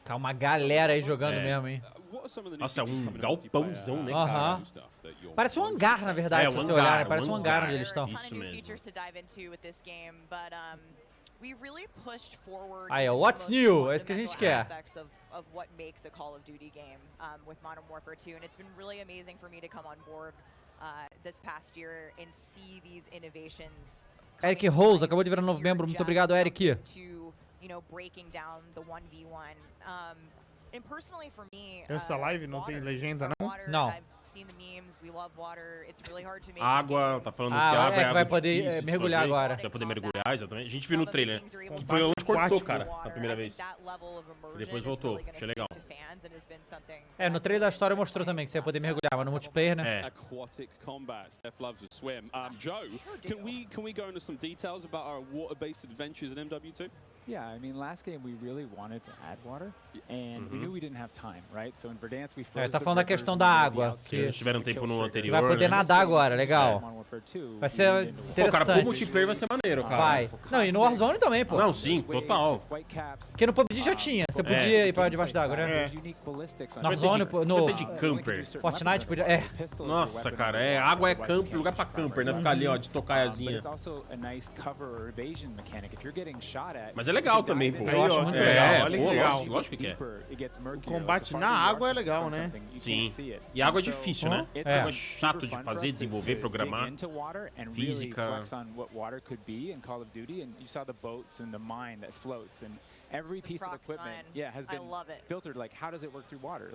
Calma, uma galera aí jogando mesmo, hein? Nossa, é um galpãozão, né, cara? Parece um hangar, na verdade, se você olhar. Parece um hangar onde eles estão. Isso mesmo. Aí, ó, what's new? É isso que a gente quer. Of what makes a Call of Duty game with Modern Warfare 2, and it's been really amazing for me to come on board this past year and see these innovations. Eric Rose acabou de virar novo membro, muito obrigado, Eric. Breaking down the 1v1. And personally for me, essa live não tem legenda, não? Não. Água, tá falando que água é que vai poder mergulhar agora. Vai poder mergulhar, exatamente. A gente viu no trailer, que foi onde cortou, cara, na primeira vez. E depois voltou, achei legal. É, no trailer da história mostrou também que você ia poder mergulhar, mas no multiplayer, né? É. Aquatic combat. Steph loves a swim. Joe, can we go into some details about our water-based adventures in MW2? Yeah, I mean, last game we really wanted to add water, and we knew we didn't have time, right? So in Verdansk we froze. Tá falando da questão da água. Que eles tiveram tempo no anterior. Que vai poder nadar agora, legal. Vai ser interessante. Pô, cara, pro multiplayer vai ser maneiro, cara. Vai. Não, e no Warzone também, pô. Não, sim, total. Porque no PUBG já tinha. Você podia ir pra debaixo d'água, né? No Warzone, no de camper. Fortnite podia. É. Nossa, cara, água é camper, lugar pra camper, né? Ficar ali, ó, de tocaiazinha. Mas é legal também, pô. Eu acho muito legal. Olha que legal. Lógico que é. O combate na água é legal, né? Sim. E água é difícil, né? Água é chato de fazer, desenvolver, programar. Física. Every piece of equipment, has been filtered. Like, how does it work through water?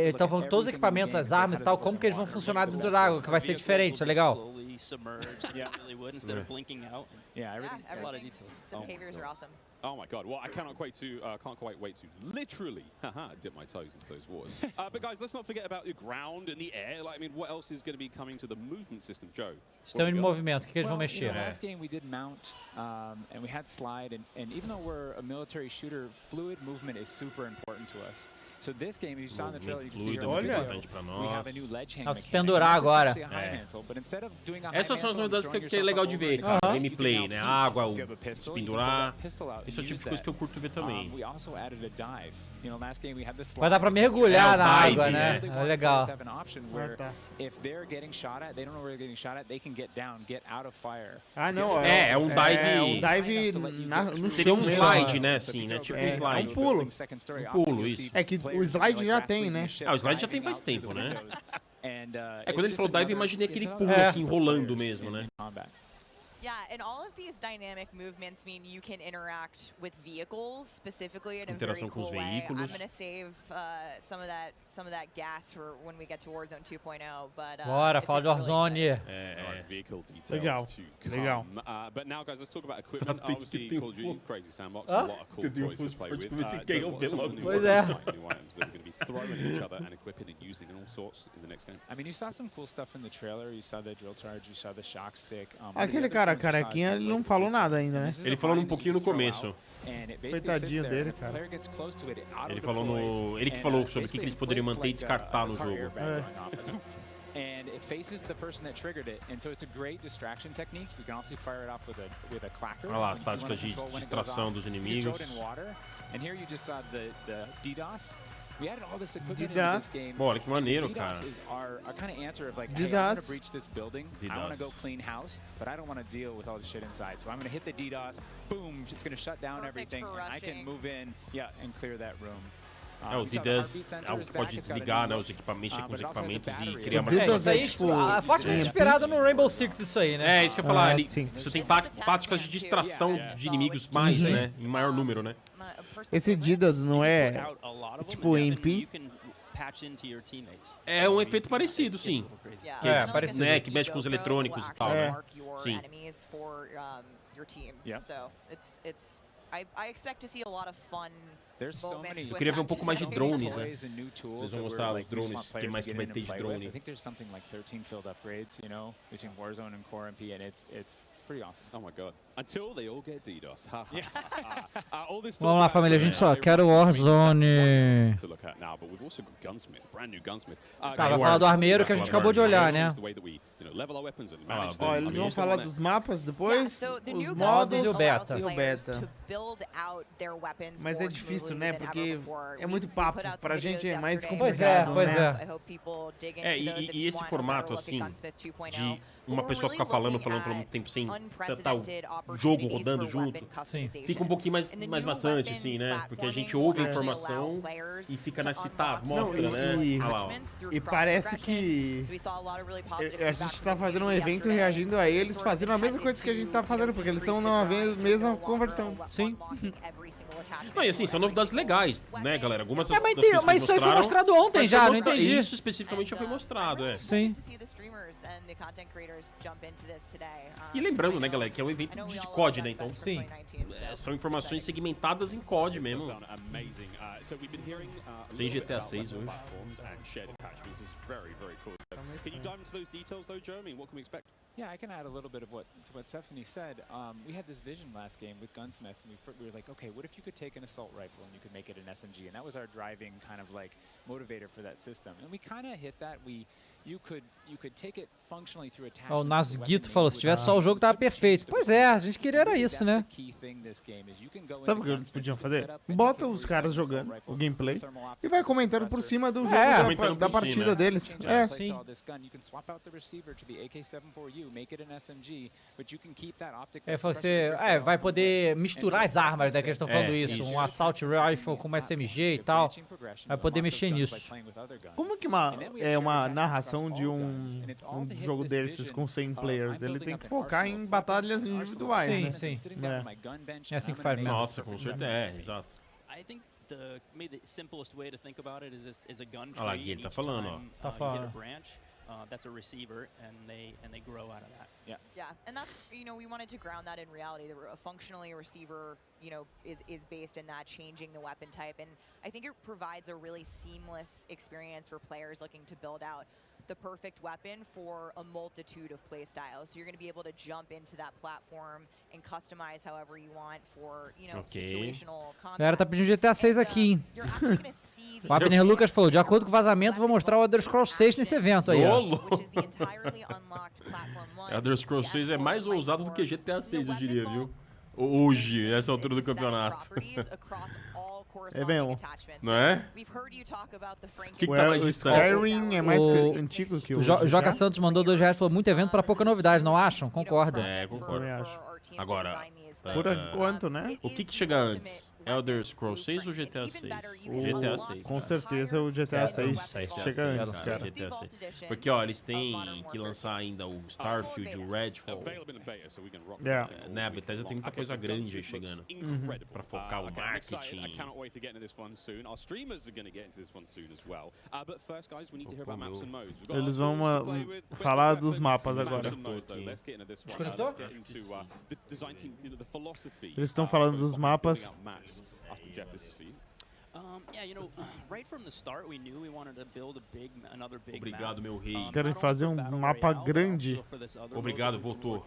Então falando todos os equipamentos, as armas e tal, como que eles vão funcionar dentro da água, que vai ser diferente, isso é legal. A lot of details. The behaviors are awesome. Oh my God! Well, I can't quite wait to literally dip my toes into those waters. But guys, let's not forget about the ground and the air. Like, I mean, what else is going to be coming to the movement system, Joe? Sistema de movimento, o que eles vão mexer? Last game we did mount, and we had slide, and even though we're a military shooter, fluid movement is super important to us. So this game, you saw in the trailer, you can see here, we have a new ledge hang mechanic. Pendurar agora. Essas são as novidades que é legal de ver, cara. Gameplay, né? Água, se pendurar. Esse é o tipo de coisa que eu curto ver também. Vai dar pra mergulhar na água, né? É legal. Ah, não. É um dive. É um dive no seria um chão slide, né? Assim, né? Tipo um slide. É um pulo. Um pulo, isso. É que o slide já tem, né? O slide já tem faz tempo, né? Quando ele falou dive, eu imaginei aquele pulo assim, rolando mesmo, né? Yeah, and all of these dynamic movements mean you can interact with vehicles specifically in a very cool way. I'm going to save some of that gas for when we get to Warzone 2.0, but bora, fala de Warzone. Legal. Legal. But now guys, let's talk about equipment. Obviously, Call of Duty, crazy sandbox, a lot of cool toys to play with. Pois é. New items that we're going to be throwing at each other and equipping and using in all sorts in the next game. I mean, you saw some cool stuff in the trailer. You saw the drill charge, you saw the shock stick. Aquele cara carequinha, ele não falou nada ainda, né? Ele falou um pouquinho no começo. Coitadinho dele, cara. Ele falou no... Ele que falou sobre o que eles poderiam manter e descartar no jogo. And it faces the person that triggered it, and so it's a great distraction technique. You can also fire it off with a clacker. Olha lá as táticas de distração dos inimigos. And here you just saw the DDoS. We added all this equipment into this game. Bom, olha que maneiro, cara. DDoS is our kind of answer of like, hey, I'm going to breach this building. I want to go clean house, but I don't want to deal with all the shit inside. So I'm going to hit the DDoS. Boom! It's going to shut down everything. And I can move in, and clear that room. O DDoS é algo que pode desligar, né, os equipamentos, mexer com os equipamentos e criar uma isso aí, fortemente inspirado no Rainbow Six, isso aí, né? É, isso que eu ia falar. Você tem táticas de distração de inimigos mais, né? Em maior número, né? Esse DDoS não é tipo MP? É um efeito parecido, sim. É, parecido. Né, que mexe com os eletrônicos e tal, né? Sim. I expect to see a lot of fun. Eu queria ver um pouco mais de drones, né? Eles vão mostrar os drones, o que mais que vai ter de drone. I think there's something like 13 field upgrades, you know, between Warzone and Core MP, and it's pretty awesome. Oh my God. Vamos lá, família, a gente só quer o Warzone. Tá, vai falar do armeiro que a gente acabou de olhar, né? Ó, eles vão falar dos mapas depois, os modos e o beta. Mas é difícil, né? Porque é muito papo. Pra gente é mais complicado, pois né? E esse formato, assim, de uma pessoa ficar falando muito tempo sem tratar o jogo rodando junto, Sim. fica um pouquinho mais maçante, assim, né? Porque a gente ouve a informação e fica nessa mostra, Não, né? E parece que a gente tá fazendo um evento reagindo a eles, fazendo a mesma coisa que a gente tá fazendo, porque eles estão na mesma conversão. Sim. Não, e assim, são novidades legais, né, galera? Algumas das Mas isso aí foi mostrado ontem já, não entendi. Isso especificamente já foi mostrado, é. Sim. E lembrando, né, galera, que é um evento de COD, né? Então, sim. São informações segmentadas em COD mesmo. Sem GTA 6 hoje. Yeah, I can add a little bit of what Stephanie said. We had this vision last game with Gunsmith, and we were like, okay, what if you could take an assault rifle and you could make it an SMG? And that was our driving kind of like motivator for that system. And we kind of hit that. You could take it functionally through attachment. O Nasguito falou, se tivesse só o jogo tava perfeito. Pois é, a gente queria era isso, né? Sabe o que eles podiam fazer? Bota os caras jogando o gameplay e vai comentando por cima do jogo da partida deles. É, sim. Você vai poder misturar as armas, né, que eles estão falando isso. Um assault rifle com uma SMG e tal. Vai poder mexer nisso. Como que é uma narração de um jogo desses com 100 players? Ele tem que focar em batalhas individuais, né? Sim, sim. É assim que faz mesmo. Nossa, com certeza, exato. Olha lá, Gui, ele tá falando, ó. Tá falando. That's a receiver, and they grow out of that. Yeah, and that's, we wanted to ground that in reality. Functionally, a receiver, is based in that, changing the weapon type, and I think it provides a really seamless experience for players looking to build out the perfect weapon for a multitude of play styles. So you're going to be able to jump into that platform and customize however you want for, situational combat. A galera tá pedindo GTA 6 aqui, hein? O Abner Lucas falou, de acordo com o vazamento, vou mostrar o Elder Scrolls 6 nesse evento aí, ó. Elder Scrolls 6 é mais ousado do que GTA 6, eu diria, viu? Hoje, nessa altura do campeonato. É mesmo. Não é? O que tá mais o distante? Skyrim é mais antigo que o Joca Santos mandou R$2, falou, muito evento pra pouca novidade, não acham? Concordo. É, concordo. Agora, por enquanto, né? O que chega antes? Elder Scrolls 6 ou GTA 6? GTA 6. Com certeza o GTA 6 chega antes, cara. GTA 6. Porque, ó, eles têm que lançar ainda o Starfield, o Redfall. Né, a Bethesda tem muita coisa grande aí chegando. Pra focar o marketing. Eles vão falar dos mapas agora. Desconectou? Eles estão falando dos mapas. Jeff, this is for you. Right from the start, we knew we wanted to build another big map. Obrigado, meu rei. Eles querem fazer um mapa grande. Obrigado, voltou.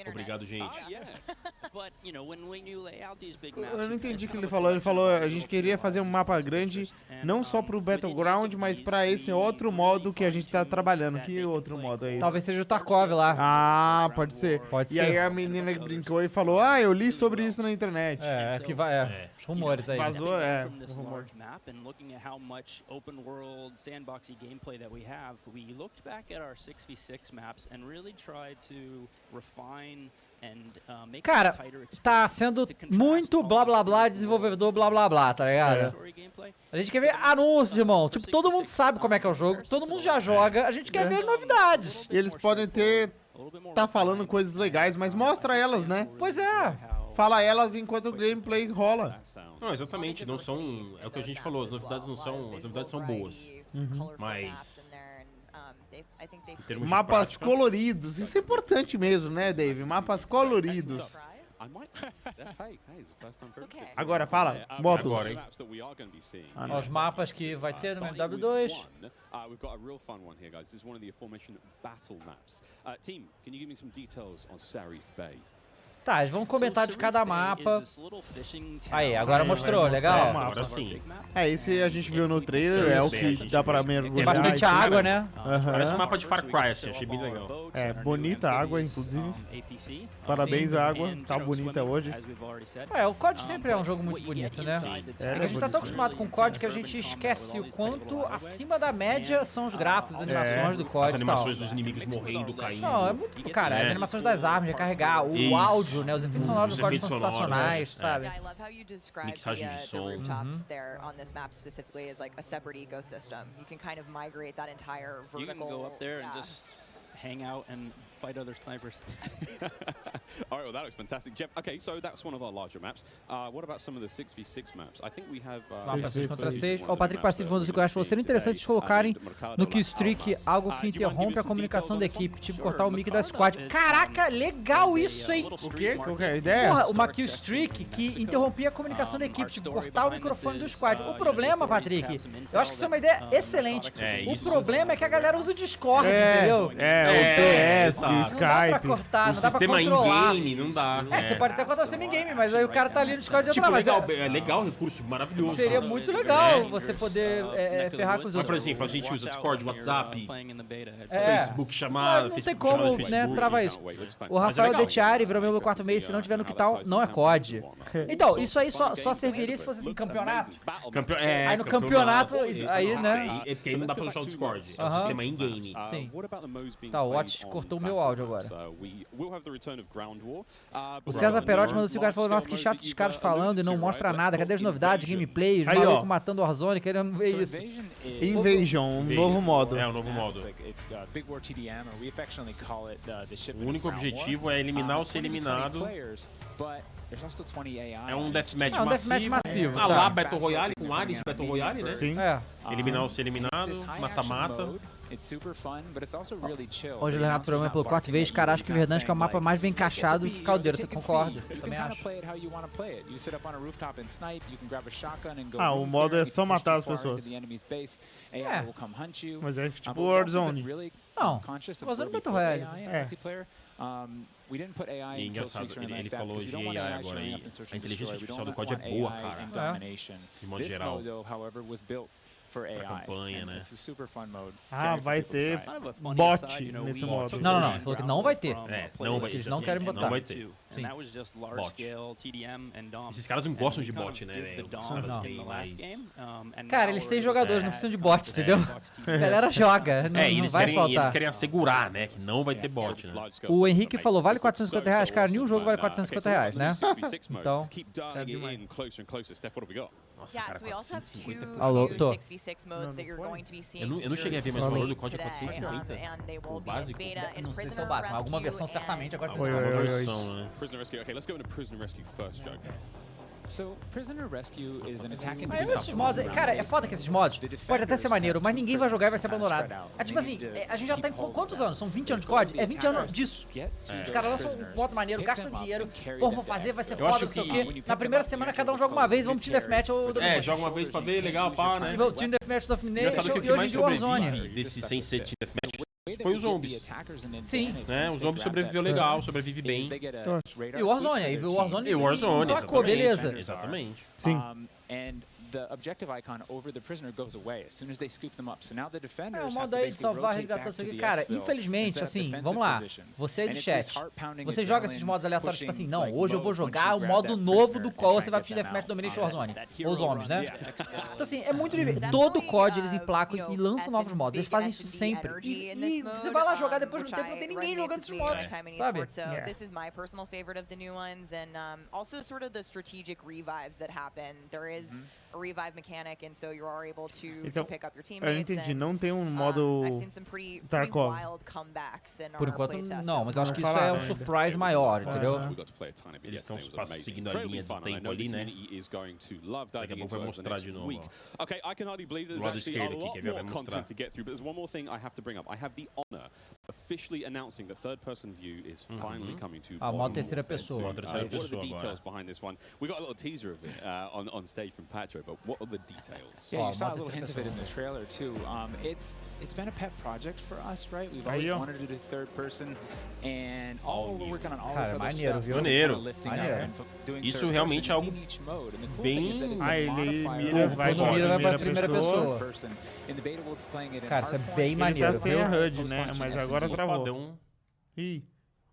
Obrigado, gente. Eu não entendi o que ele falou. Ele falou, a gente queria fazer um mapa grande, não só pro Battleground, mas pra esse outro modo que a gente tá trabalhando. Que outro modo é esse? Talvez seja o Tarkov lá. Ah, pode ser. Pode e ser. aí a menina que brincou e falou, eu li sobre isso na internet. Que vai, os rumores aí. Vazou, rumor. And looking at how much open world sandboxy gameplay that we have, we looked back at our 6v6 maps and really tried to refine and make Cara, tá sendo muito blá blá blá, desenvolvedor blá blá blá, tá ligado? A gente quer ver anúncios, irmão. Tipo, todo mundo sabe como é que é o jogo, todo mundo já joga, a gente quer ver novidades. E eles podem tá falando coisas legais, mas mostra elas, né? Pois é. Fala elas enquanto o gameplay rola. Não, exatamente, não são... É o que a gente falou, as novidades não são... As novidades são boas. Mas... Mapas coloridos, isso é importante mesmo, né, Dave? Mapas coloridos. Agora, fala. Motos. Ó, os mapas que vai ter no MW2. We've got a real fun one here, guys. This is one of the aforementioned battle maps. Team, can you give me some details on Sarif Bay? Tá, eles vão comentar de cada mapa. Aí, agora mostrou, legal. Agora sim. Esse a gente viu no trailer, é o que dá pra mergulhar. Tem bastante água, né? Parece um mapa de Far Cry, assim, achei bem legal. É, bonita a água, inclusive. Parabéns à água, tá bonita hoje. O COD sempre é um jogo muito bonito, né? É que a gente tá tão acostumado com o COD que a gente esquece o quanto acima da média são os gráficos, as animações do COD As e tal. animações dos inimigos morrendo, caindo. Não, é muito... Cara, as animações das armas, de carregar, o áudio, né? Os efeitos sonoros do COD são sensacionais, sabe? Mixagem de som. Hang out and fight other snipers. All right, well, that looks fantastic. Jeff, okay, so that's one of our larger maps. What about some of the 6v6 maps? I think we have... Mapa 6 contra 6. Ó, o Patrick Passivo mandou 5 reais. Falou, seria interessante eles colocarem no killstreak algo que interrompe a comunicação da equipe, tipo cortar o mic da squad. Caraca, legal isso, hein? O quê? Qual que é a ideia? Porra, uma killstreak que interrompia a comunicação da equipe, tipo cortar o microfone do squad. O problema, Patrick, eu acho que isso é uma ideia excelente. O problema é que a galera usa o Discord, entendeu? O TS, o Skype. Não dá pra cortar, não dá pra Sistema controlar. in-game, não dá. Você pode até cortar o sistema in-game, mas aí o cara tá ali no Discord e Tipo, mas é legal o recurso, maravilhoso. seria muito legal você poder ferrar com os Mas, por outros. exemplo, a gente usa Discord, WhatsApp, É. Facebook chamada, Não tem Facebook como, chamada, né, Facebook. travar isso. O Mas é Rafael legal. Detiari virou meu 4 mês, se não tiver no que tal, não é COD. Então, isso aí só serviria se fosse assim, campeonato. Aí no campeonato, aí, né? Porque aí não dá pra usar o Discord, é o sistema in-game. Sim. Tá, o Watch cortou o meu áudio agora. O César Perotti mandou 5 reais e falou, nossa, que chato esses caras falando e não mostra nada. Cadê as novidades, gameplay, os Aí, malucos ó. matando o Warzone, querendo ver isso. Invasion, um novo modo. É, o novo modo. O único objetivo é eliminar ou ser eliminado. É um deathmatch É um deathmatch massivo. massivo, Ah tá. lá, Battle Royale, com áreas de Battle Royale, né? Sim. É. Eliminar ou ser eliminado, mata-mata. Hoje o Renato Froman pelo 4 vezes, cara, acho que o Verdansk é o mapa mais bem encaixado que Caldeira, eu concordo, também acho. O modo é só matar as pessoas. Mas é tipo Warzone. Não, Warzone Battle Royale. E engraçado, ele falou de AI agora aí. A inteligência artificial do COD é boa, cara. De modo geral. Pra campanha, né? Vai ter bot nesse modo. Não, ele falou que não vai ter. Não vai ter. Eles não querem botar. Não vai ter. Sim. Esses caras não gostam de bot, né, velho? Os caras bem mais... Cara, eles têm jogadores, não precisam de bots, entendeu? A galera joga, não vai faltar. Eles querem assegurar, né, que não vai ter bot, né? O Henrique falou, vale 450 reais? Cara, nenhum jogo vale 450 reais, né? Então, Nossa, cara, 450. Alô, tô. Eu não cheguei a ver, mas o valor do COD é 450. O básico? Não sei se é o básico, mas alguma versão certamente é 450. Uma versão, né? Prisoner Rescue. Okay, let's go into Prisoner Rescue first, Joe. Esses modos, cara, é foda que esses modos pode até ser maneiro, mas ninguém vai jogar e vai ser abandonado. É tipo assim, a gente já tá em quantos anos? São 20 anos de COD? É 20 anos disso. Os caras lançam um modo maneiro, gastam dinheiro, pô, vou fazer, vai ser foda, não sei o quê. Na primeira semana cada um joga uma vez, vamos pro Team Deathmatch ou Domination. Joga uma vez pra ver, legal, pá, né? E o Team Deathmatch do Domination Engraçado que o que e hoje em mais dia o Warzone. sobrevive desse sem ser Team Deathmatch foi os zombies. Sim. Né? O zombie sobreviveu legal, sobrevive bem. E o Warzone, aí o Warzone. E o Warzone, emplacou, beleza. Exatamente. Sim. The objective icon over the prisoner goes away as soon as they scoop them up. So now the defenders O have modo to aí de basically salvar, rotate resgatar back isso to aqui. the Cara, exfil infelizmente, and set up assim, defensive vamos lá. positions. Você é And de it's chat. this heart-pounding Você joga esses adrenaline modos aleatórios, tipo pushing, assim, não, like, hoje eu vou mode once jogar you o grab modo that novo prisoner do and qual try você to vai get pro them Deathmatch out. Domination Warzone. Ou Hero zombies, né? Então assim, é muito divertido. Todo COD eles emplacam e lançam novos modos. Eles fazem isso sempre. E você vai lá jogar depois de um tempo, não tem ninguém jogando esses modos, sabe? So this is my personal favorite of the new ones, and also sort of the strategic revives that happen. There is a revive mechanic, and so you are able to Então, pick up your eu teammates. entendi, não tem um modo I've seen some pretty Tarkov. wild comebacks in Por our enquanto, playtest não, so mas eu acho far. que isso é um surprise maior, entendeu? Eles estão seguindo a linha do tempo ali, né? Daqui a pouco vai mostrar de novo. Okay, I can hardly believe there's Do lado actually a esquerdo aqui, lot quer ver? more Vai mostrar. content to get through, but there's one more thing I have to bring up. I have the honor of officially announcing that third-person view is finally coming to modo terceira pessoa. Modo terceira what are the pessoa details agora. behind this one? We got a little teaser of it on stage from Patro, but what are the details? Yeah, you saw a little hint of it in the trailer too. It's been a pet project for us, right? We've always wanted to do third person, and we're working on all this other maneiro, stuff. viu? Maneiro. Lifting up and doing Isso third realmente é person algo in each mode. And the cool bem- thing is that it's a ele modifier mira, of vai Quando mira, vai pra primeira primeira pessoa. person. In the beta, we're playing it in Cara, isso é hardpoint. bem Ele maneiro, tá sem viu? a HUD, né? Mas agora travou. Deu Ih.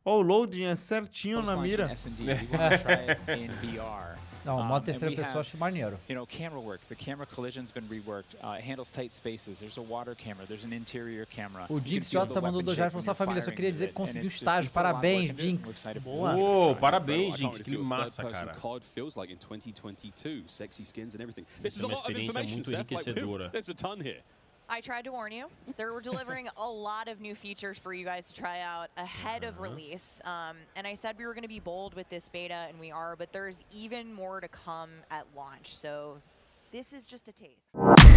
O loading é certinho na mira. S&D. We want to try it in VR. Não, o modo and terceira we pessoa eu have, acho maneiro. You know, camera work. The camera collision's been reworked. It handles tight spaces. There's a water camera. There's an interior camera. O Jinx J tá mandando do Jair falou, sua família, só queria dizer que conseguiu estágio. Parabéns, Jinx. Boa. Ô, parabéns, Jinx. Que massa, cara. COD feels like in 2022, sexy skins and everything. This Essa is é a uma lot of experiência information, muito Steph. Like, enriquecedora. there's a ton here. I tried to warn you. They were delivering a lot of new features for you guys to try out ahead of release. And I said we were going to be bold with this beta, and we are, but there's even more to come at launch. So this is just a taste.